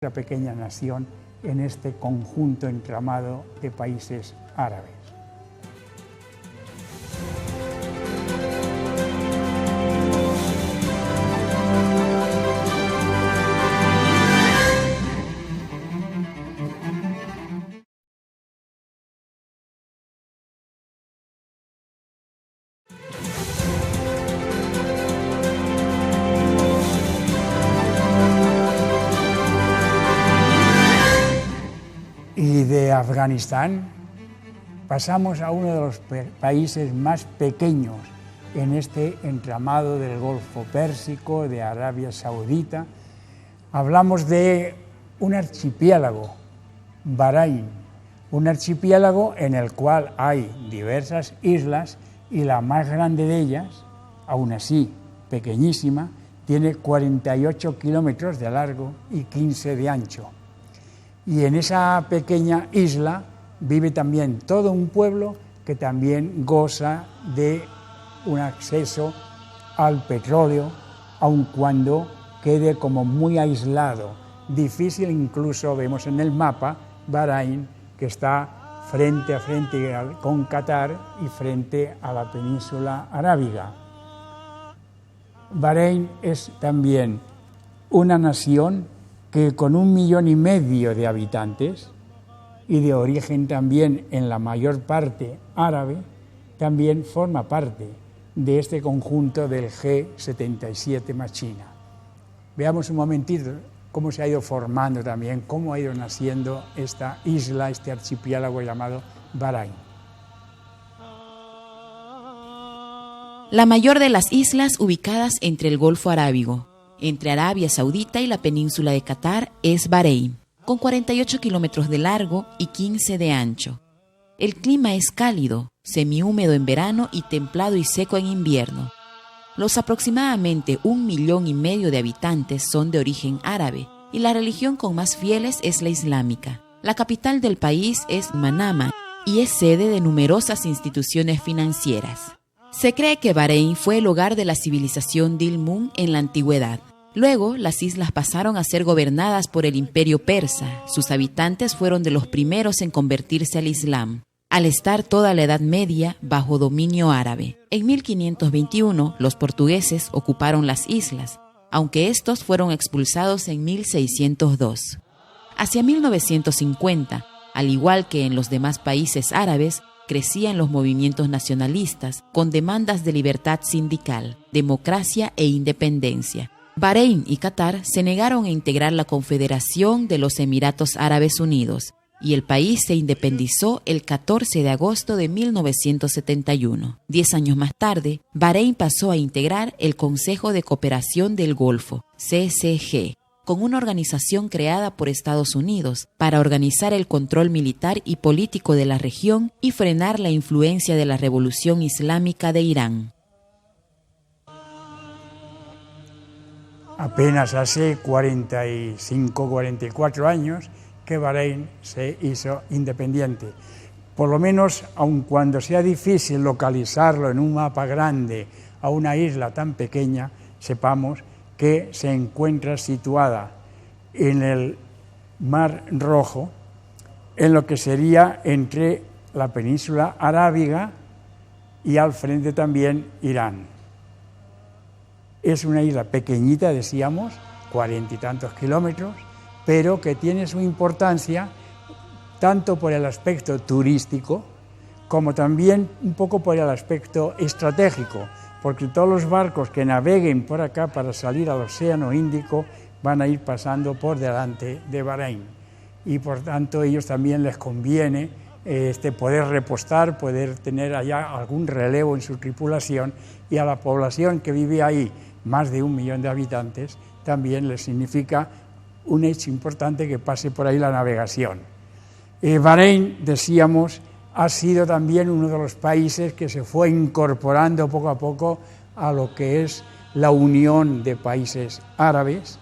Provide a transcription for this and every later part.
una pequeña nación en este conjunto entramado de países árabes. Y de Afganistán pasamos a uno de los países más pequeños en este entramado del Golfo Pérsico, de Arabia Saudita. Hablamos de un archipiélago, Bahrein, un archipiélago en el cual hay diversas islas y la más grande de ellas, aún así pequeñísima, tiene 48 kilómetros de largo y 15 de ancho. Y en esa pequeña isla vive también todo un pueblo que también goza de un acceso al petróleo, aun cuando quede como muy aislado. Difícil, incluso vemos en el mapa Bahrein, que está frente a frente con Qatar y frente a la península arábiga. Bahrein es también una nación que con 1,5 millones de habitantes y de origen también en la mayor parte árabe, también forma parte de este conjunto del G77 más China. Veamos un momentito cómo se ha ido formando también, cómo ha ido naciendo esta isla, este archipiélago llamado Bahrein. La mayor de las islas ubicadas entre el Golfo Arábigo, entre Arabia Saudita y la península de Qatar, es Bahrein, con 48 kilómetros de largo y 15 de ancho. El clima es cálido, semihúmedo en verano y templado y seco en invierno. Los aproximadamente 1,5 millones de habitantes son de origen árabe y la religión con más fieles es la islámica. La capital del país es Manama y es sede de numerosas instituciones financieras. Se cree que Bahrein fue el hogar de la civilización Dilmun en la antigüedad. Luego, las islas pasaron a ser gobernadas por el Imperio Persa. Sus habitantes fueron de los primeros en convertirse al Islam, al estar toda la Edad Media bajo dominio árabe. En 1521, los portugueses ocuparon las islas, aunque estos fueron expulsados en 1602. Hacia 1950, al igual que en los demás países árabes, crecían los movimientos nacionalistas con demandas de libertad sindical, democracia e independencia. Bahrein y Qatar se negaron a integrar la Confederación de los Emiratos Árabes Unidos y el país se independizó el 14 de agosto de 1971. 10 años más tarde, Bahrein pasó a integrar el Consejo de Cooperación del Golfo, CCG, con una organización creada por Estados Unidos para organizar el control militar y político de la región y frenar la influencia de la Revolución Islámica de Irán. Apenas hace 44 años que Bahrein se hizo independiente. Por lo menos, aun cuando sea difícil localizarlo en un mapa grande a una isla tan pequeña, sepamos que se encuentra situada en el Mar Rojo, en lo que sería entre la península arábiga y al frente también Irán. Es una isla pequeñita, decíamos, 40 y tantos kilómetros, pero que tiene su importancia tanto por el aspecto turístico como también un poco por el aspecto estratégico, porque todos los barcos que naveguen por acá para salir al Océano Índico van a ir pasando por delante de Bahrein y por tanto a ellos también les conviene poder repostar, poder tener allá algún relevo en su tripulación, y a la población que vive ahí, más de 1 millón de habitantes, también les significa un hecho importante que pase por ahí la navegación. Bahrein, decíamos, ha sido también uno de los países que se fue incorporando poco a poco a lo que es la Unión de Países Árabes.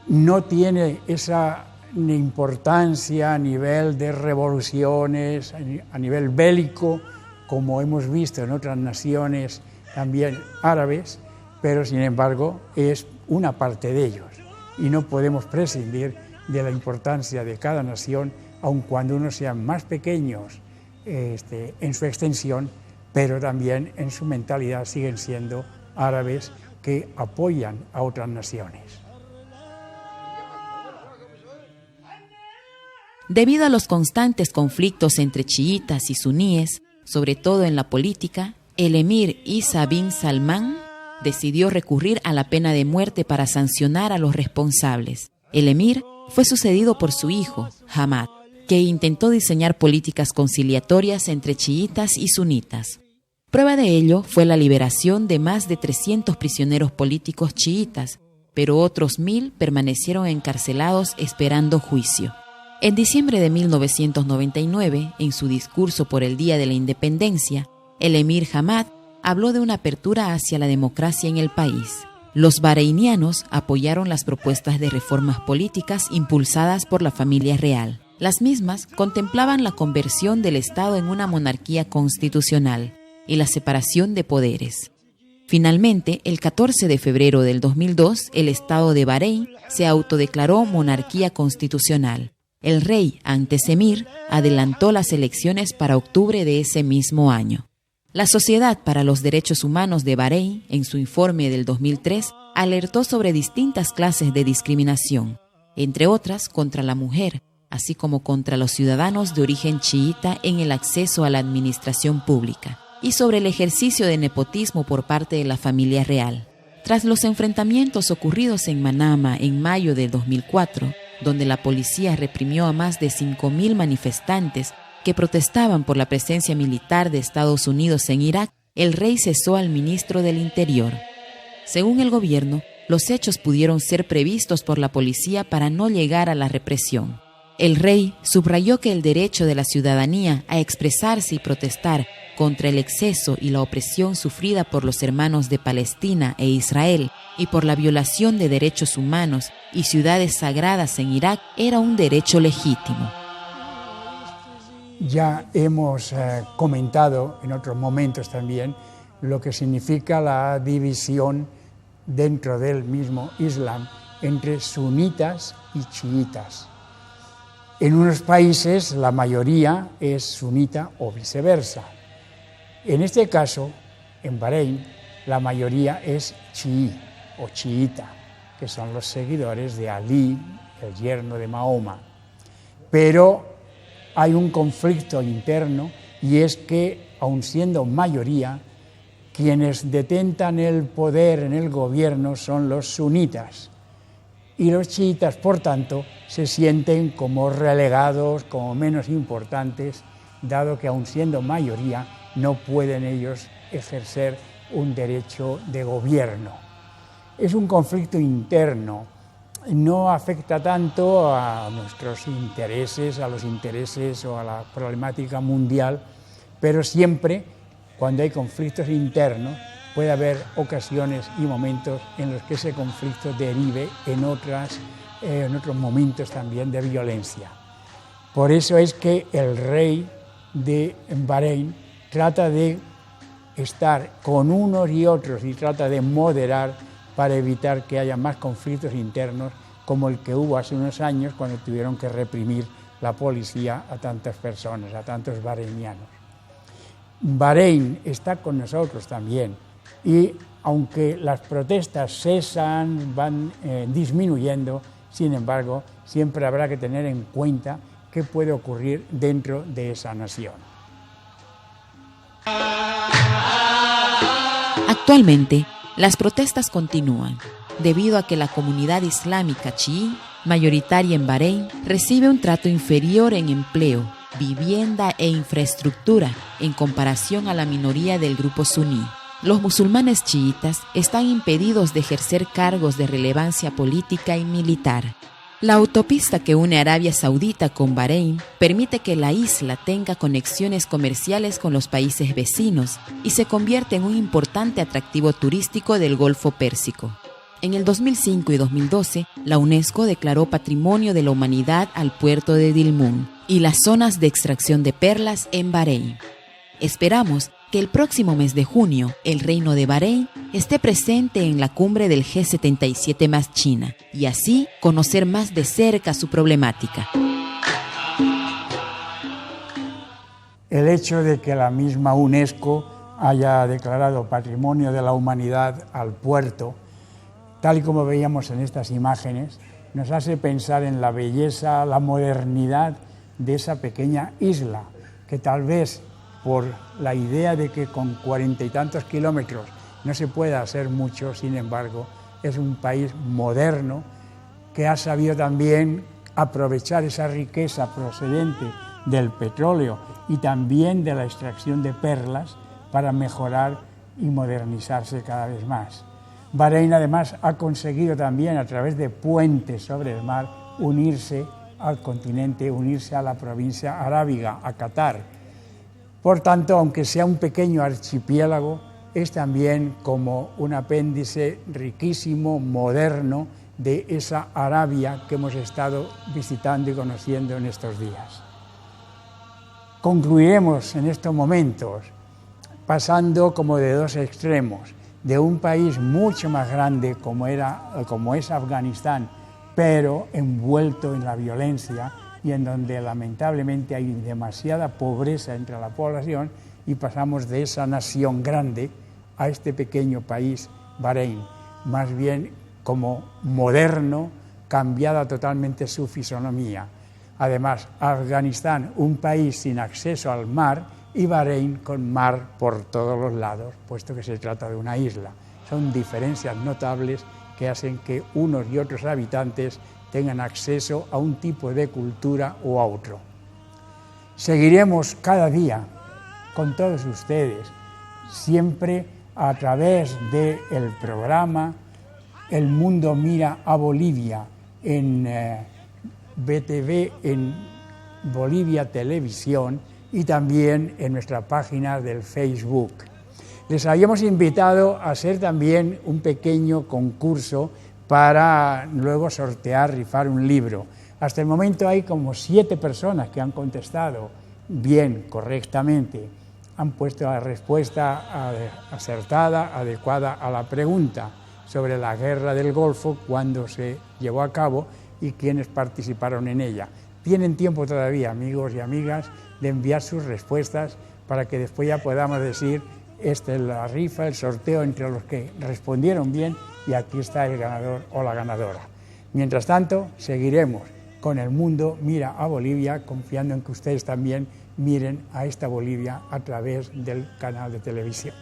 No tiene esa importancia a nivel de revoluciones, a nivel bélico, como hemos visto en otras naciones también árabes, pero sin embargo es una parte de ellos y no podemos prescindir de la importancia de cada nación, aun cuando unos sean más pequeños en su extensión, pero también en su mentalidad siguen siendo árabes que apoyan a otras naciones. Debido a los constantes conflictos entre chiitas y suníes, sobre todo en la política, el emir Isa bin Salman decidió recurrir a la pena de muerte para sancionar a los responsables. El emir fue sucedido por su hijo, Hamad, que intentó diseñar políticas conciliatorias entre chiitas y sunitas. Prueba de ello fue la liberación de más de 300 prisioneros políticos chiitas, pero otros 1000 permanecieron encarcelados esperando juicio. En diciembre de 1999, en su discurso por el Día de la Independencia, el emir Hamad habló de una apertura hacia la democracia en el país. Los bahreinianos apoyaron las propuestas de reformas políticas impulsadas por la familia real. Las mismas contemplaban la conversión del Estado en una monarquía constitucional y la separación de poderes. Finalmente, el 14 de febrero del 2002, el Estado de Bahrein se autodeclaró monarquía constitucional. El rey, antes emir, adelantó las elecciones para octubre de ese mismo año. La Sociedad para los Derechos Humanos de Bahrein, en su informe del 2003, alertó sobre distintas clases de discriminación, entre otras contra la mujer, así como contra los ciudadanos de origen chiita en el acceso a la administración pública, y sobre el ejercicio de nepotismo por parte de la familia real. Tras los enfrentamientos ocurridos en Manama en mayo de 2004, donde la policía reprimió a más de 5.000 manifestantes que protestaban por la presencia militar de Estados Unidos en Irak, el rey cesó al ministro del Interior. Según el gobierno, los hechos pudieron ser previstos por la policía para no llegar a la represión. El rey subrayó que el derecho de la ciudadanía a expresarse y protestar contra el exceso y la opresión sufrida por los hermanos de Palestina e Israel y por la violación de derechos humanos y ciudades sagradas en Irak era un derecho legítimo. Ya hemos comentado en otros momentos también lo que significa la división dentro del mismo Islam entre sunitas y chiitas. En unos países la mayoría es sunita o viceversa. En este caso, en Bahrein, la mayoría es chií o chiita, que son los seguidores de Ali, el yerno de Mahoma. Pero hay un conflicto interno y es que, aun siendo mayoría, quienes detentan el poder en el gobierno son los sunitas. Y los chiitas, por tanto, se sienten como relegados, como menos importantes, dado que, aun siendo mayoría, no pueden ellos ejercer un derecho de gobierno. Es un conflicto interno, no afecta tanto a nuestros intereses, a los intereses o a la problemática mundial, pero siempre, cuando hay conflictos internos, puede haber ocasiones y momentos en los que ese conflicto derive en otros momentos también de violencia. Por eso es que el rey de Bahrein trata de estar con unos y otros y trata de moderar para evitar que haya más conflictos internos como el que hubo hace unos años cuando tuvieron que reprimir la policía a tantas personas, a tantos bahreinianos. Bahrein está con nosotros también y aunque las protestas cesan, van disminuyendo, sin embargo, siempre habrá que tener en cuenta qué puede ocurrir dentro de esa nación. Actualmente, las protestas continúan, debido a que la comunidad islámica chií, mayoritaria en Bahrein, recibe un trato inferior en empleo, vivienda e infraestructura en comparación a la minoría del grupo suní. Los musulmanes chiitas están impedidos de ejercer cargos de relevancia política y militar. La autopista que une Arabia Saudita con Bahrein permite que la isla tenga conexiones comerciales con los países vecinos y se convierte en un importante atractivo turístico del Golfo Pérsico. En el 2005 y 2012, la UNESCO declaró Patrimonio de la Humanidad al puerto de Dilmun y las zonas de extracción de perlas en Bahrein. Esperamos que el próximo mes de junio el Reino de Bahrein esté presente en la cumbre del G77 más China y así conocer más de cerca su problemática. El hecho de que la misma UNESCO haya declarado Patrimonio de la Humanidad al puerto, tal y como veíamos en estas imágenes, nos hace pensar en la belleza, la modernidad de esa pequeña isla, que tal vez por la idea de que con 40 y tantos kilómetros no se pueda hacer mucho, sin embargo, es un país moderno que ha sabido también aprovechar esa riqueza procedente del petróleo y también de la extracción de perlas para mejorar y modernizarse cada vez más. Bahrein además ha conseguido también a través de puentes sobre el mar unirse al continente, unirse a la provincia arábiga, a Qatar. Por tanto, aunque sea un pequeño archipiélago, es también como un apéndice riquísimo, moderno, de esa Arabia que hemos estado visitando y conociendo en estos días. Concluiremos en estos momentos pasando como de dos extremos, de un país mucho más grande como es Afganistán, pero envuelto en la violencia y en donde lamentablemente hay demasiada pobreza entre la población, y pasamos de esa nación grande a este pequeño país, Bahrein, más bien como moderno, cambiada totalmente su fisonomía. Además, Afganistán, un país sin acceso al mar, y Bahrein con mar por todos los lados, puesto que se trata de una isla. Son diferencias notables que hacen que unos y otros habitantes tengan acceso a un tipo de cultura o a otro. Seguiremos cada día con todos ustedes, siempre a través del programa El Mundo Mira a Bolivia en BTV, en Bolivia Televisión, y también en nuestra página del Facebook. Les habíamos invitado a hacer también un pequeño concurso para luego sortear, rifar un libro. Hasta el momento hay como 7 personas que han contestado bien, correctamente. Han puesto la respuesta acertada, adecuada a la pregunta sobre la guerra del Golfo, cuándo se llevó a cabo y quiénes participaron en ella. Tienen tiempo todavía, amigos y amigas, de enviar sus respuestas para que después ya podamos decir, esta es la rifa, el sorteo entre los que respondieron bien, y aquí está el ganador o la ganadora. Mientras tanto, seguiremos con El Mundo Mira a Bolivia, confiando en que ustedes también miren a esta Bolivia a través del canal de televisión.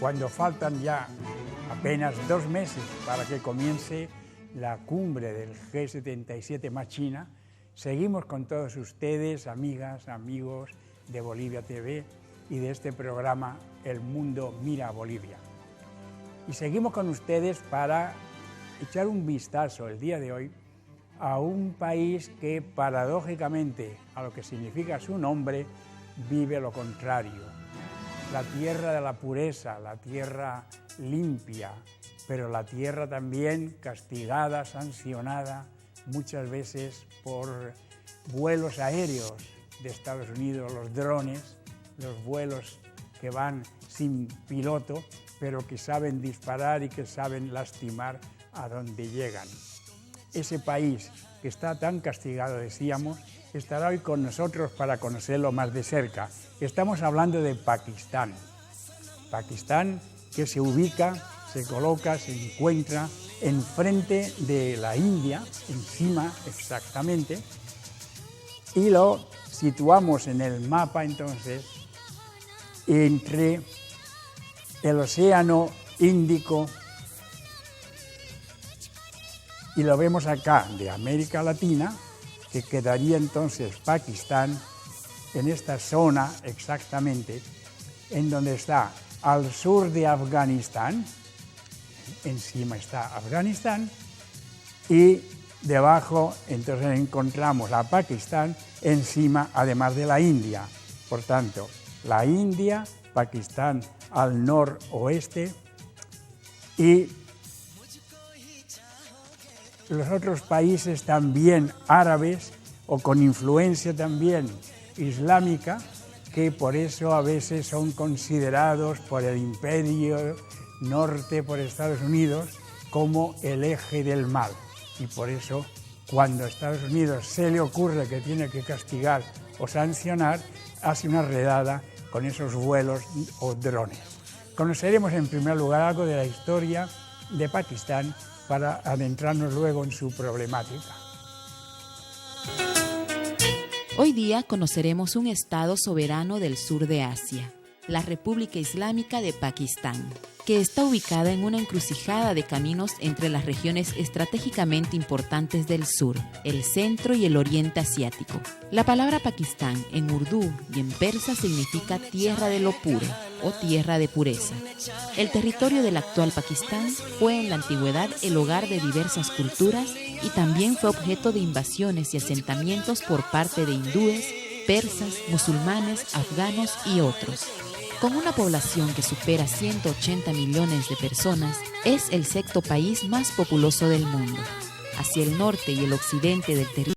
Cuando faltan ya apenas 2 meses para que comience la cumbre del G77 más China, seguimos con todos ustedes, amigas, amigos de Bolivia TV y de este programa El Mundo Mira a Bolivia. Y seguimos con ustedes para echar un vistazo el día de hoy a un país que paradójicamente, a lo que significa su nombre, vive lo contrario. La tierra de la pureza, la tierra limpia, pero la tierra también castigada, sancionada muchas veces por vuelos aéreos de Estados Unidos, los drones, los vuelos que van sin piloto, pero que saben disparar y que saben lastimar a donde llegan. ese país que está tan castigado, decíamos, estará hoy con nosotros para conocerlo más de cerca. Estamos hablando de Pakistán. Pakistán, que se ubica, se coloca, se encuentra enfrente de la India, encima exactamente, y lo situamos en el mapa entonces entre el Océano Índico y lo vemos acá de América Latina, que quedaría entonces Pakistán en esta zona exactamente, en donde está al sur de Afganistán, encima está Afganistán, y debajo entonces encontramos a Pakistán, encima además de la India. Por tanto, la India, Pakistán al noroeste y los otros países también árabes o con influencia también islámica, que por eso a veces son considerados por el Imperio Norte, por Estados Unidos, como el eje del mal. Y por eso, cuando a Estados Unidos se le ocurre que tiene que castigar o sancionar, hace una redada con esos vuelos o drones. Conoceremos en primer lugar algo de la historia de Pakistán para adentrarnos luego en su problemática. Hoy día conoceremos un estado soberano del sur de Asia, la República Islámica de Pakistán, que está ubicada en una encrucijada de caminos entre las regiones estratégicamente importantes del sur, el centro y el oriente asiático. La palabra Pakistán en urdú y en persa significa tierra de lo puro o tierra de pureza. El territorio del actual Pakistán fue en la antigüedad el hogar de diversas culturas y también fue objeto de invasiones y asentamientos por parte de hindúes, persas, musulmanes, afganos y otros. Con una población que supera 180 millones de personas, es el sexto país más populoso del mundo. Hacia el norte y el occidente del territorio